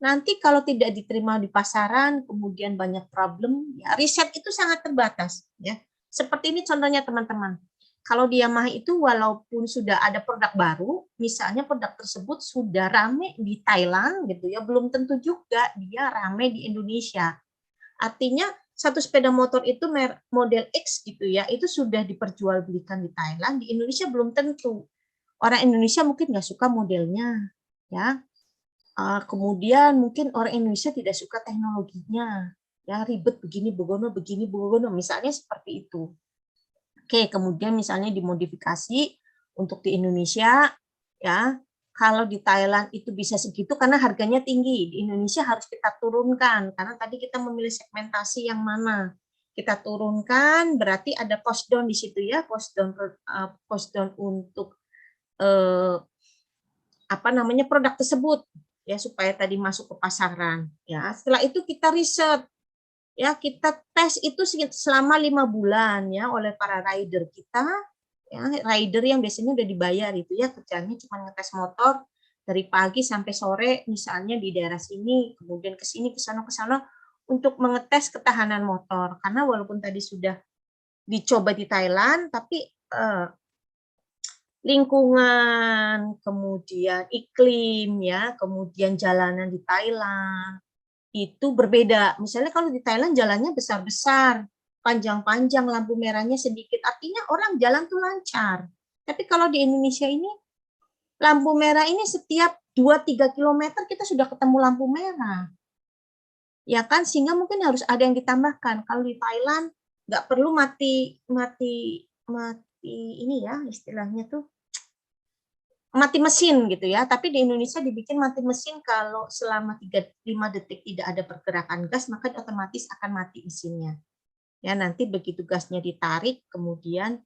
Nanti kalau tidak diterima di pasaran, kemudian banyak problem, ya riset itu sangat terbatas. Ya. Seperti ini contohnya teman-teman. Kalau di Yamaha itu walaupun sudah ada produk baru, misalnya produk tersebut sudah rame di Thailand gitu ya, belum tentu juga dia rame di Indonesia. Artinya satu sepeda motor itu model X gitu ya, itu sudah diperjualbelikan di Thailand, di Indonesia belum tentu. Orang Indonesia mungkin nggak suka modelnya, ya. Kemudian mungkin orang Indonesia tidak suka teknologinya, ya ribet begini begono, misalnya seperti itu. Oke, kemudian misalnya dimodifikasi untuk di Indonesia, ya kalau di Thailand itu bisa segitu karena harganya tinggi, di Indonesia harus kita turunkan karena tadi kita memilih segmentasi yang mana. Kita turunkan berarti ada cost down di situ ya, cost down untuk produk tersebut ya supaya tadi masuk ke pasaran ya. Setelah itu kita riset ya, kita tes itu selama 5 bulan ya oleh para rider kita ya, rider yang biasanya udah dibayar itu ya, kerjanya cuma ngetes motor dari pagi sampai sore misalnya di daerah sini, kemudian ke sini ke sana untuk mengetes ketahanan motor. Karena walaupun tadi sudah dicoba di Thailand tapi lingkungan, kemudian iklim ya, kemudian jalanan di Thailand itu berbeda. Misalnya kalau di Thailand jalannya besar-besar, panjang-panjang, lampu merahnya sedikit, artinya orang jalan tuh lancar. Tapi kalau di Indonesia ini lampu merah ini setiap 2-3 kilometer kita sudah ketemu lampu merah. Ya kan, sehingga mungkin harus ada yang ditambahkan. Kalau di Thailand nggak perlu mati ini ya istilahnya tuh mati mesin gitu ya, tapi di Indonesia dibikin mati mesin kalau selama 3-5 detik tidak ada pergerakan gas, maka otomatis akan mati mesinnya. Ya, nanti begitu gasnya ditarik, kemudian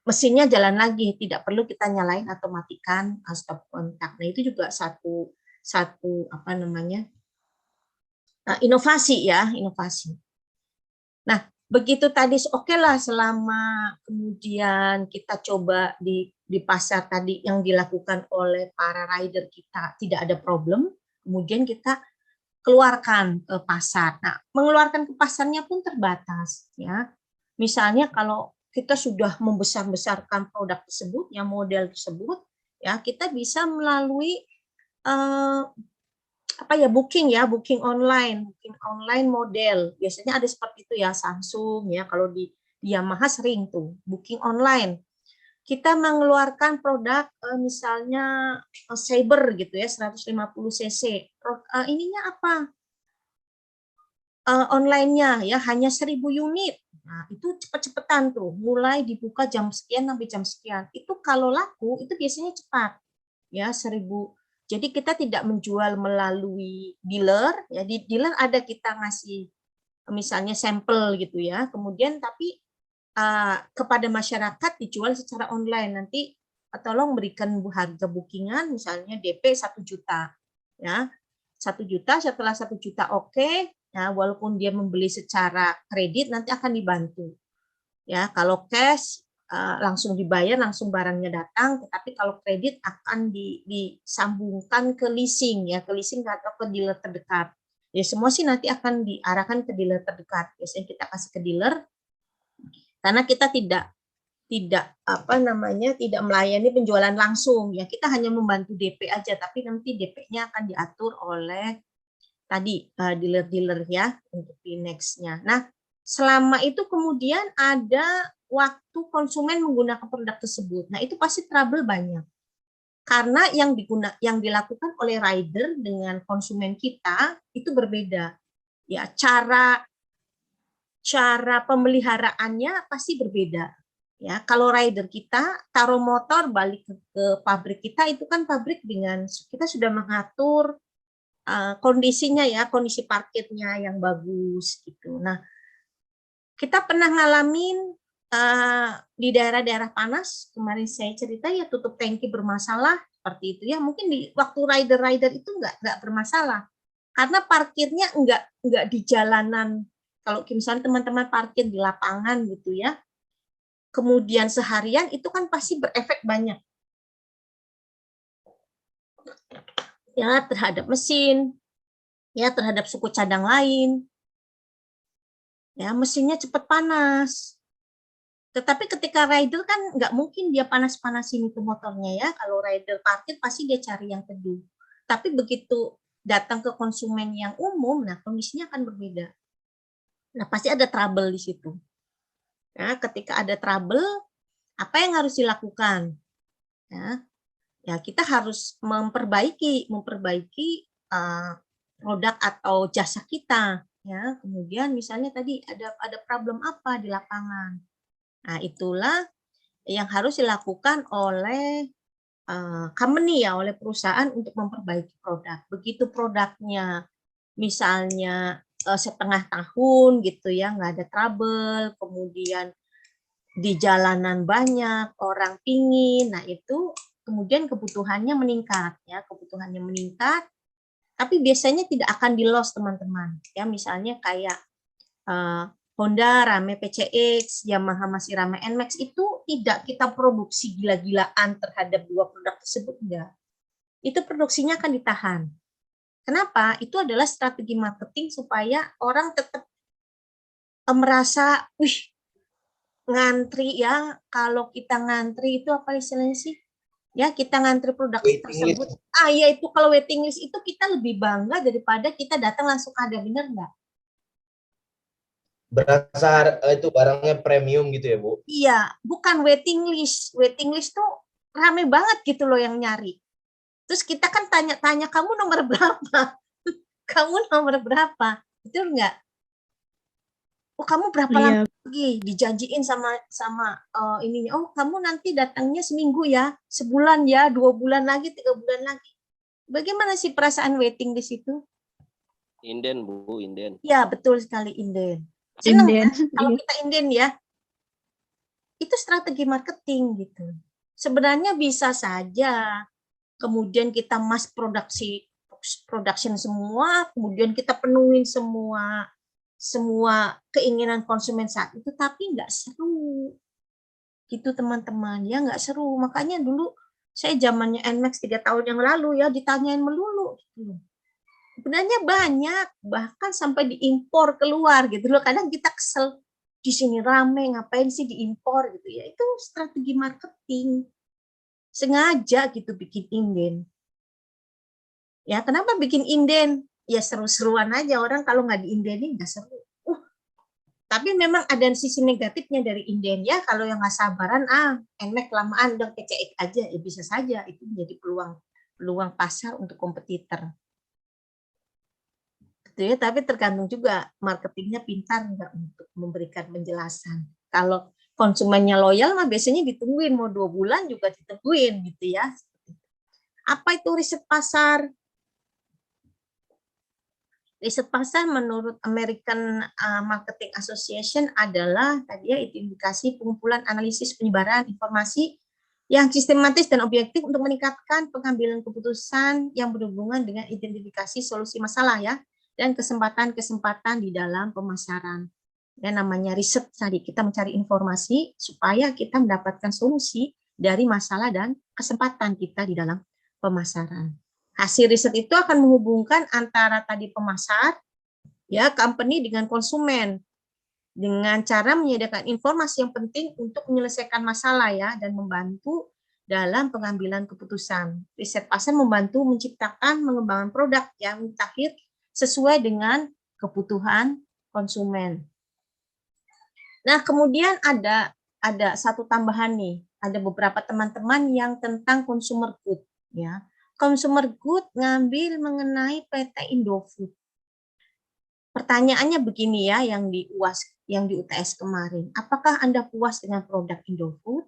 mesinnya jalan lagi, tidak perlu kita nyalain atau matikan stop kontak. Nah, itu juga satu inovasi ya, inovasi. Nah, begitu tadi oke lah selama kemudian kita coba di pasar tadi yang dilakukan oleh para rider kita tidak ada problem, kemudian kita keluarkan ke pasar. Nah, mengeluarkan ke pasarnya pun terbatas ya. Misalnya kalau kita sudah membesar-besarkan produk tersebut, yang model tersebut, ya kita bisa melalui booking online model. Biasanya ada seperti itu ya, Samsung ya, kalau di Yamaha sering tuh booking online. Kita mengeluarkan produk misalnya Saber gitu ya, 150 cc. Ininya apa? Online-nya ya hanya 1000 unit. Nah, itu cepet-cepetan tuh, mulai dibuka jam sekian sampai jam sekian. Itu kalau laku itu biasanya cepat. Ya, 1000. Jadi kita tidak menjual melalui dealer, ya di dealer ada kita ngasih misalnya sampel gitu ya. Kemudian tapi kepada masyarakat dijual secara online. Nanti tolong berikan harga bookingan misalnya DP 1 juta. Ya. 1 juta, setelah 1 juta oke, ya walaupun dia membeli secara kredit nanti akan dibantu. Ya, kalau cash langsung dibayar, langsung barangnya datang, tetapi kalau kredit akan disambungkan ke leasing ya, ke leasing atau ke dealer terdekat. Ya semua sih nanti akan diarahkan ke dealer terdekat. Biasanya kita kasih ke dealer karena kita tidak melayani penjualan langsung ya, kita hanya membantu DP aja, tapi nanti DP-nya akan diatur oleh tadi dealer-dealer ya untuk di next-nya. Nah, selama itu kemudian ada waktu konsumen menggunakan produk tersebut. Nah, itu pasti trouble banyak. Karena yang dilakukan oleh rider dengan konsumen kita itu berbeda. Ya, cara pemeliharaannya pasti berbeda. Ya, kalau rider kita taruh motor balik ke pabrik kita, itu kan pabrik dengan kita sudah mengatur kondisinya ya, kondisi parkirnya yang bagus gitu. Nah, kita pernah ngalamin di daerah-daerah panas, kemarin saya cerita ya tutup tangki bermasalah seperti itu ya. Mungkin di waktu rider-rider itu nggak bermasalah karena parkirnya nggak di jalanan. Kalau misalnya teman-teman parkir di lapangan gitu ya, kemudian seharian itu kan pasti berefek banyak ya terhadap mesin, ya terhadap suku cadang lain, ya mesinnya cepat panas. Tetapi ketika rider kan nggak mungkin dia panas-panasin itu motornya ya. Kalau rider parkir pasti dia cari yang teduh. Tapi begitu datang ke konsumen yang umum, nah kondisinya akan berbeda. Nah pasti ada trouble di situ. Nah, ketika ada trouble, apa yang harus dilakukan? Ya kita harus memperbaiki produk atau jasa kita. Ya, kemudian misalnya tadi ada problem apa di lapangan. Nah, itulah yang harus dilakukan oleh company ya, oleh perusahaan untuk memperbaiki produk. Begitu produknya misalnya setengah tahun gitu ya, nggak ada trouble, kemudian di jalanan banyak orang pingin, nah itu kemudian kebutuhannya meningkat ya, kebutuhannya meningkat, tapi biasanya tidak akan di loss teman-teman ya, misalnya kayak Honda rame PCX, Yamaha masih rame NMAX, itu tidak kita produksi gila-gilaan terhadap dua produk tersebut, enggak. Itu produksinya akan ditahan. Kenapa? Itu adalah strategi marketing supaya orang tetap merasa, wih, ngantri ya. Kalau kita ngantri itu apa istilahnya sih? Ya, kita ngantri produk Waiting tersebut. list. Ya itu kalau waiting list itu kita lebih bangga daripada kita datang langsung ada, bener nggak? Berasa itu barangnya premium gitu ya, Bu? Iya, bukan waiting list. Waiting list tuh rame banget gitu loh yang nyari. Terus kita kan tanya-tanya, kamu nomor berapa? Kamu nomor berapa? Betul nggak? Oh, kamu berapa lama lagi? Dijanjiin sama ininya. Oh, kamu nanti datangnya seminggu ya, sebulan ya, 2 bulan lagi, 3 bulan lagi. Bagaimana sih perasaan waiting di situ? Inden, Bu, inden. Ya, betul sekali, inden. Senang kan kalau kita inden ya. Itu strategi marketing gitu. Sebenarnya bisa saja kemudian kita mass production semua, kemudian kita penuhin semua keinginan konsumen saat itu, tapi nggak seru gitu teman-teman ya, nggak seru. Makanya dulu saya zamannya NMAX 3 tahun yang lalu ya ditanyain melulu gitu. Sebenarnya banyak, bahkan sampai diimpor keluar gitu loh. Kadang kita kesel, di sini rame, ngapain sih diimpor gitu ya. Itu strategi marketing. Sengaja gitu bikin inden. Ya, kenapa bikin inden? Ya seru-seruan aja, orang kalau nggak diindenin nggak seru. Tapi memang ada sisi negatifnya dari inden ya, kalau yang nggak sabaran, NMAX kelamaan udah PCX aja, ya bisa saja itu menjadi peluang pasar untuk kompetitor. Ya, tapi tergantung juga marketingnya pintar nggak untuk memberikan penjelasan. Kalau konsumennya loyal mah biasanya ditungguin, mau 2 bulan juga ditungguin gitu ya. Apa itu riset pasar? Riset pasar menurut American Marketing Association adalah tadi ya indikasi pengumpulan analisis penyebaran informasi yang sistematis dan objektif untuk meningkatkan pengambilan keputusan yang berhubungan dengan identifikasi solusi masalah ya, dan kesempatan-kesempatan di dalam pemasaran. Dan namanya riset tadi, kita mencari informasi supaya kita mendapatkan solusi dari masalah dan kesempatan kita di dalam pemasaran. Hasil riset itu akan menghubungkan antara tadi pemasar, ya, company dengan konsumen, dengan cara menyediakan informasi yang penting untuk menyelesaikan masalah ya, dan membantu dalam pengambilan keputusan. Riset pasar membantu menciptakan, mengembangkan produk yang terakhir sesuai dengan kebutuhan konsumen. Nah, kemudian ada satu tambahan nih, ada beberapa teman-teman yang tentang consumer good ya. Consumer good ngambil mengenai PT Indofood. Pertanyaannya begini ya, yang di UAS, yang di UTS kemarin, apakah Anda puas dengan produk Indofood?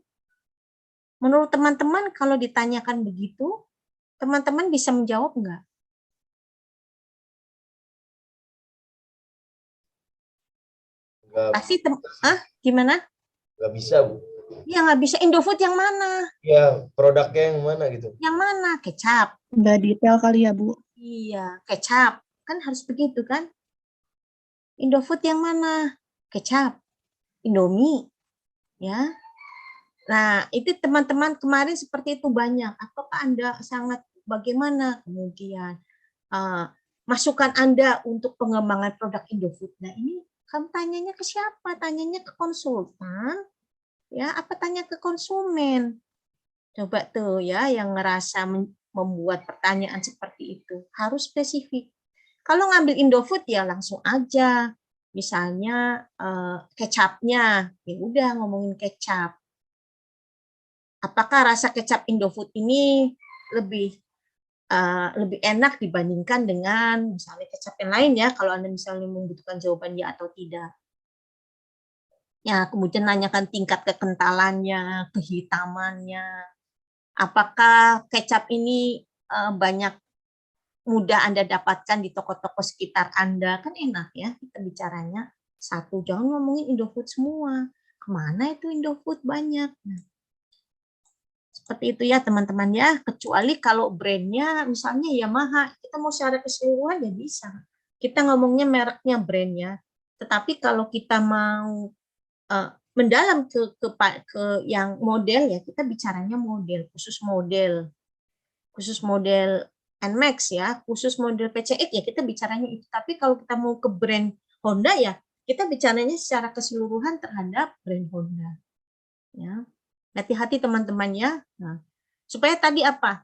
Menurut teman-teman kalau ditanyakan begitu, teman-teman bisa menjawab enggak? Nggak, Pasti gimana? nggak bisa, Bu. Ya nggak bisa. Indofood yang mana? Ya, produknya yang mana gitu. Yang mana? Kecap. Nggak detail kali ya, Bu. Iya, kecap. Kan harus begitu kan? Indofood yang mana? Kecap. Indomie. Ya. Nah, itu teman-teman kemarin seperti itu banyak. Apakah Anda sangat bagaimana? Kemudian masukan Anda untuk pengembangan produk Indofood. Nah, ini kamu tanyanya ke siapa? Tanyanya ke konsultan, ya, apa tanya ke konsumen? Coba tuh ya yang ngerasa membuat pertanyaan seperti itu. Harus spesifik. Kalau ngambil Indofood ya langsung aja. Misalnya kecapnya, ya udah ngomongin kecap. Apakah rasa kecap Indofood ini lebih enak dibandingkan dengan misalnya kecap yang lain ya, kalau Anda misalnya membutuhkan jawaban ya atau tidak. Ya, kemudian nanyakan tingkat kekentalannya, kehitamannya. Apakah kecap ini banyak mudah Anda dapatkan di toko-toko sekitar Anda? Kan enak ya kita bicaranya. Satu, jangan ngomongin Indofood semua. Kemana itu Indofood banyak? Nah, seperti itu ya teman-teman ya, kecuali kalau brandnya misalnya Yamaha, kita mau secara keseluruhan ya bisa. Kita ngomongnya mereknya brandnya, tetapi kalau kita mau mendalam ke yang model ya, kita bicaranya model, khusus model NMAX ya, khusus model PCX ya kita bicaranya itu. Tapi kalau kita mau ke brand Honda ya, kita bicaranya secara keseluruhan terhadap brand Honda. Ya. Hati-hati teman-teman ya. Nah, supaya tadi apa?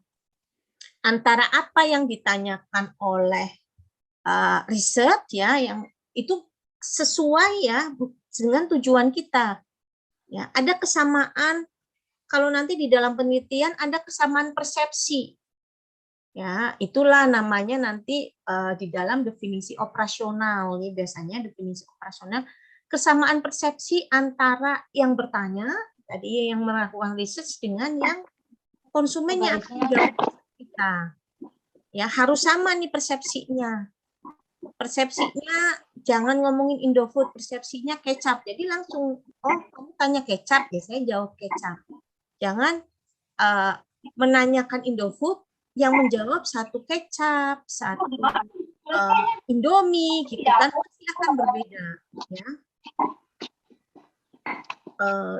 Antara apa yang ditanyakan oleh riset ya, yang itu sesuai ya dengan tujuan kita. Ya, ada kesamaan kalau nanti di dalam penelitian ada kesamaan persepsi. Ya, itulah namanya nanti di dalam definisi operasional. Nih biasanya definisi operasional kesamaan persepsi antara yang bertanya tadi yang melakukan research dengan yang konsumennya akan menjawab kita. Ya, harus sama nih persepsinya. Persepsinya jangan ngomongin Indofood, persepsinya kecap. Jadi langsung, oh kamu tanya kecap, ya saya jawab kecap. Jangan menanyakan Indofood yang menjawab satu kecap, satu Indomie, gitu kan pasti akan berbeda, ya.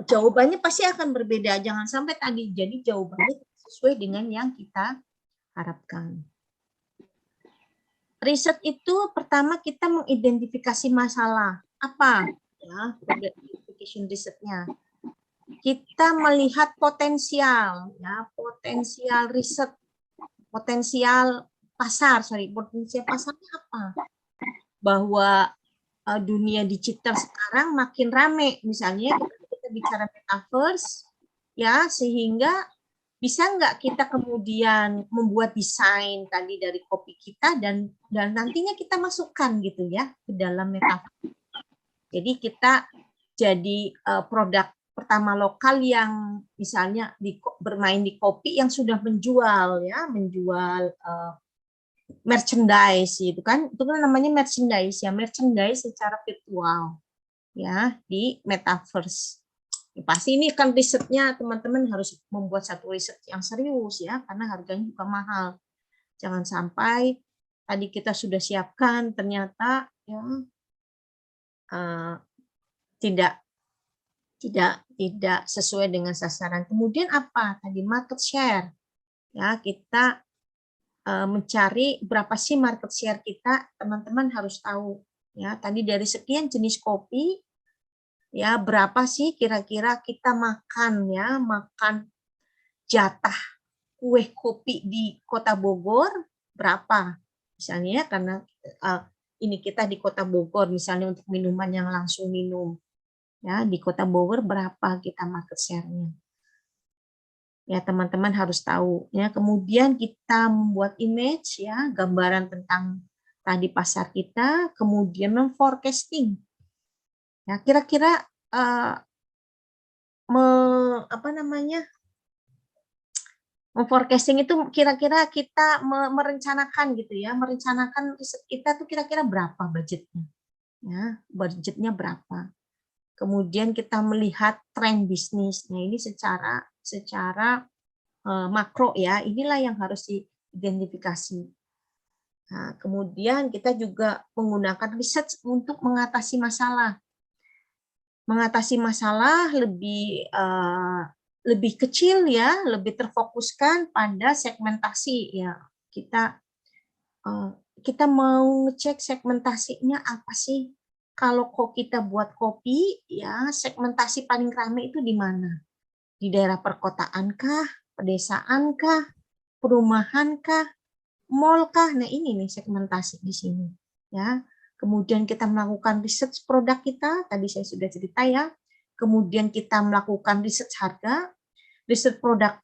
Jawabannya pasti akan berbeda. Jangan sampai tadi jadi jawabannya sesuai dengan yang kita harapkan. Riset itu pertama kita mengidentifikasi masalah. Apa? Ya, identification risetnya. Kita melihat potensial, ya, potensial riset, potensial pasar, potensial pasarnya apa? Bahwa dunia digital sekarang makin rame, misalnya kita bicara metaverse, ya, sehingga bisa nggak kita kemudian membuat desain tadi dari kopi kita dan nantinya kita masukkan gitu ya ke dalam metaverse. Jadi kita jadi produk pertama lokal yang misalnya bermain di kopi yang sudah menjual ya, menjual merchandise itu kan namanya merchandise ya, merchandise secara virtual ya di metaverse. Ya, pasti ini kan risetnya teman-teman harus membuat satu riset yang serius ya, karena harganya juga mahal. Jangan sampai tadi kita sudah siapkan ternyata ya tidak sesuai dengan sasaran. Kemudian apa tadi market share ya, kita mencari berapa sih market share kita, teman-teman harus tahu ya. Tadi dari sekian jenis kopi ya berapa sih kira-kira kita makan ya, makan jatah kue kopi di Kota Bogor berapa misalnya, karena ini kita di Kota Bogor misalnya untuk minuman yang langsung minum ya, di Kota Bogor berapa kita market share-nya. Ya, teman-teman harus tahu ya. Kemudian kita membuat image ya, gambaran tentang tadi pasar kita, kemudian memforecasting. Ya, kira-kira memforecasting itu kira-kira kita merencanakan gitu ya, merencanakan riset kita tuh kira-kira berapa budgetnya. ya, budgetnya berapa. Kemudian kita melihat tren bisnis. Nah, ini secara makro ya, inilah yang harus diidentifikasi. Nah, kemudian kita juga menggunakan research untuk mengatasi masalah. Mengatasi masalah lebih kecil ya, lebih terfokuskan pada segmentasi ya. Kita mau ngecek segmentasinya apa sih? Kalau kita buat kopi ya, segmentasi paling ramai itu di mana? Di daerah perkotaan kah, pedesaan kah, perumahan kah, mall kah? Nah, ini nih segmentasi di sini ya. Kemudian kita melakukan research produk kita, tadi saya sudah cerita ya. Kemudian kita melakukan research harga, research produk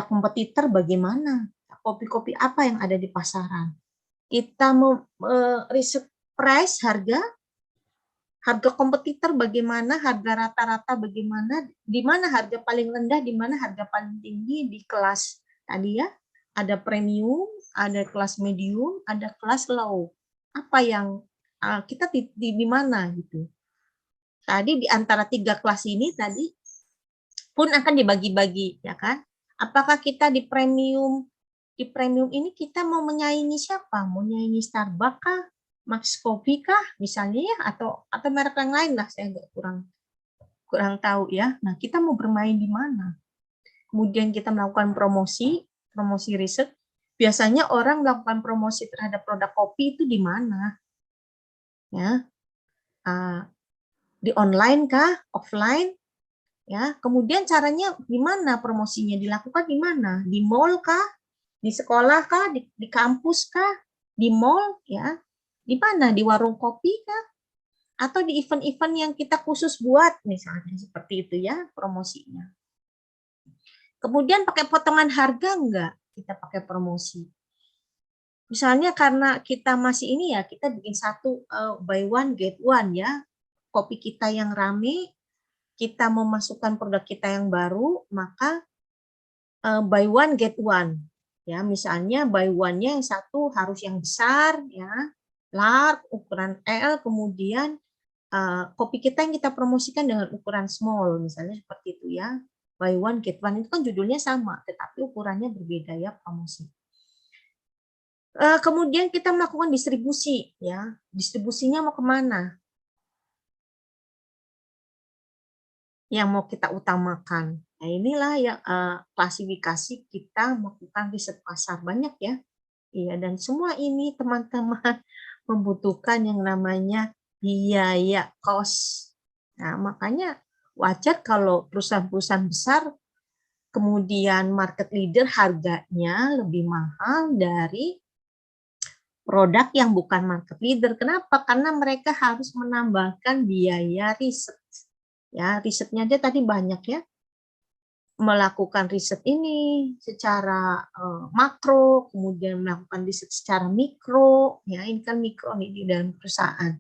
kompetitor bagaimana? Kopi-kopi apa yang ada di pasaran? Kita research price, harga kompetitor bagaimana, harga rata-rata bagaimana, di mana harga paling rendah, di mana harga paling tinggi di kelas tadi ya. Ada premium, ada kelas medium, ada kelas low. Apa yang kita di mana gitu. Tadi di antara 3 kelas ini tadi pun akan dibagi-bagi ya kan. Apakah kita di premium ini kita mau menyaingi siapa? Mau menyaingi Starbucks kah? Max Coffee kah misalnya ya, atau merek yang lain lah, saya nggak kurang tahu ya. Nah, kita mau bermain di mana? Kemudian kita melakukan promosi riset. Biasanya orang melakukan promosi terhadap produk kopi itu di mana? Ya, di online kah, offline? Ya, kemudian caranya gimana promosinya dilakukan di mana? Di mall kah? Di sekolah kah? Di kampus kah? Di mall ya? Di mana? Di warung kopi kah? Atau di event-event yang kita khusus buat, misalnya seperti itu ya promosinya. Kemudian pakai potongan harga enggak? Kita pakai promosi. Misalnya karena kita masih ini ya, kita bikin satu buy one get one ya. Kopi kita yang rame, kita memasukkan produk kita yang baru, maka buy one get one. Ya, misalnya buy one-nya yang satu harus yang besar ya, large, ukuran L, kemudian kopi kita yang kita promosikan dengan ukuran small, misalnya seperti itu ya. Buy one get one itu kan judulnya sama, tetapi ukurannya berbeda ya promosi. Kemudian kita melakukan distribusi ya. Distribusinya mau kemana? Yang mau kita utamakan. Nah, inilah ya klasifikasi kita melakukan riset pasar banyak ya. Iya, dan semua ini teman-teman membutuhkan yang namanya biaya cost. Nah, makanya wajar kalau perusahaan-perusahaan besar kemudian market leader harganya lebih mahal dari produk yang bukan market leader. Kenapa? Karena mereka harus menambahkan biaya riset. Ya, risetnya aja tadi banyak ya. Melakukan riset ini secara makro, kemudian melakukan riset secara mikro, ya ini kan mikro nih di dalam perusahaan.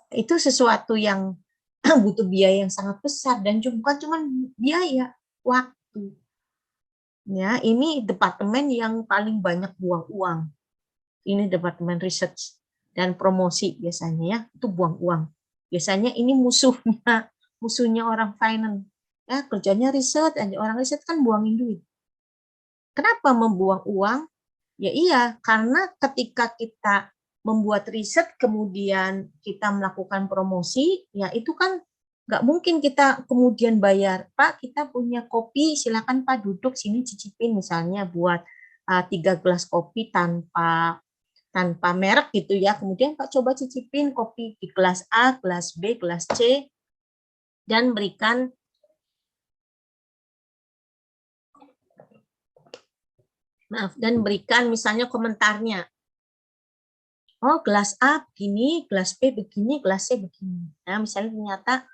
Itu sesuatu yang butuh biaya yang sangat besar dan bukan cuma biaya, waktu. Ya, ini departemen yang paling banyak buang uang. Ini departemen research dan promosi biasanya ya, itu buang uang. Biasanya ini musuhnya orang finance. Ya, kerjanya riset, orang riset kan buangin duit. Kenapa membuang uang? Ya iya, karena ketika kita membuat riset, kemudian kita melakukan promosi, ya itu kan nggak mungkin kita kemudian bayar, Pak, kita punya kopi, silakan Pak duduk sini cicipin misalnya buat 3 gelas kopi tanpa merek gitu ya. Kemudian Pak coba cicipin kopi di gelas A, gelas B, gelas C, dan berikan misalnya komentarnya. Oh, gelas A begini, gelas B begini, gelas C begini. Nah, misalnya ternyata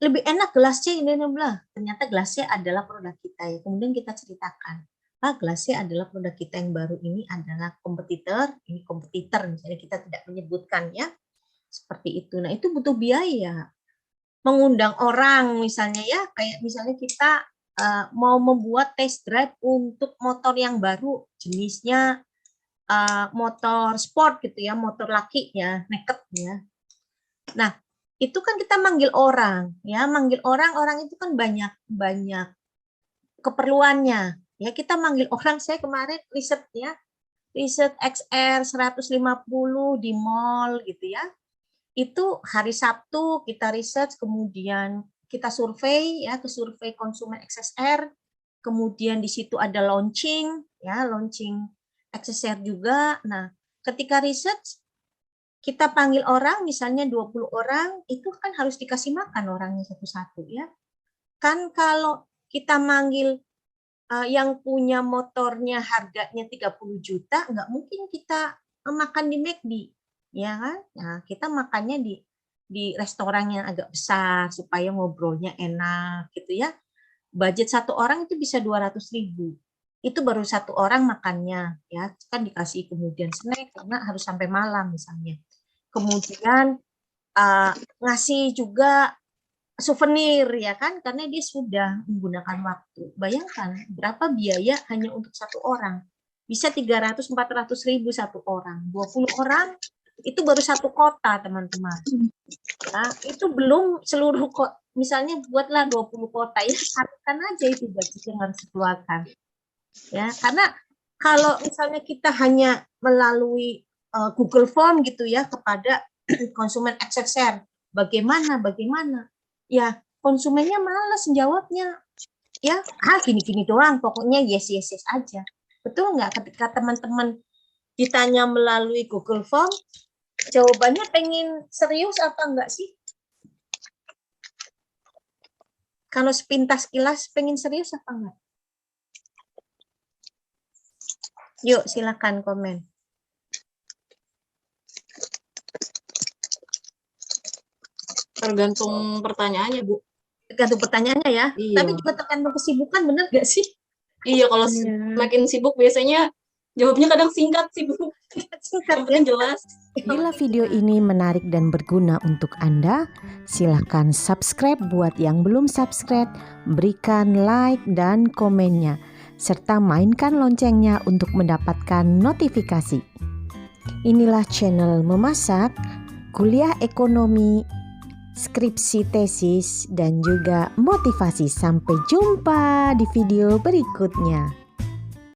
lebih enak gelas C ini belah. Ternyata gelas C adalah produk kita ya. Kemudian kita ceritakan, Pak, gelas C adalah produk kita yang baru ini adalah kompetitor, ini kompetitor misalnya kita tidak menyebutkan ya. Seperti itu. Nah, itu butuh biaya. Mengundang orang misalnya ya, kayak misalnya kita mau membuat test drive untuk motor yang baru, jenisnya motor sport gitu ya, motor laki ya, naked ya. Nah, itu kan kita manggil orang, ya, manggil orang itu kan banyak keperluannya. Ya, kita manggil orang, saya kemarin riset XR 150 di mall gitu ya. Itu hari Sabtu kita riset, kemudian kita survei ya, ke survei konsumen XSR, kemudian di situ ada launching XSR juga. Nah, ketika riset kita panggil orang, misalnya 20 orang, itu kan harus dikasih makan orangnya satu-satu ya. Kan kalau kita manggil yang punya motornya harganya 30 juta, nggak mungkin kita makan di McD, ya kan? Nah, kita makannya di restoran yang agak besar supaya ngobrolnya enak gitu ya. Budget satu orang itu bisa 200.000. Itu baru satu orang makannya ya, kan dikasih kemudian snack karena harus sampai malam misalnya. Kemudian ngasih juga souvenir ya kan, karena dia sudah menggunakan waktu. Bayangkan berapa biaya hanya untuk satu orang. Bisa 300-400.000 satu orang. 20 orang itu baru satu kota, teman-teman. Nah, itu belum seluruh kota. Misalnya buatlah 20 kota, ya satukan aja itu budget yang harus dikeluarkan. Ya, karena kalau misalnya kita hanya melalui Google Form gitu ya kepada konsumen XXR, bagaimana? Ya, konsumennya malas menjawabnya. Ya, gini-gini doang, pokoknya yes aja. Betul nggak? Ketika teman-teman ditanya melalui Google Form, jawabannya pengen serius apa enggak sih? Kalau sepintas kilas pengen serius apa enggak? Yuk, silakan komen. Tergantung pertanyaannya, Bu. Tergantung pertanyaannya ya. Iya. Tapi juga tergantung kesibukan, benar nggak sih? Iya, kalau makin sibuk biasanya jawabnya kadang singkat sih, Bu. Singkat Yang jelas. Bila video ini menarik dan berguna untuk Anda, silakan subscribe buat yang belum subscribe, berikan like dan komennya, serta mainkan loncengnya untuk mendapatkan notifikasi. Inilah channel memasak, kuliah ekonomi, skripsi tesis, dan juga motivasi. Sampai jumpa di video berikutnya.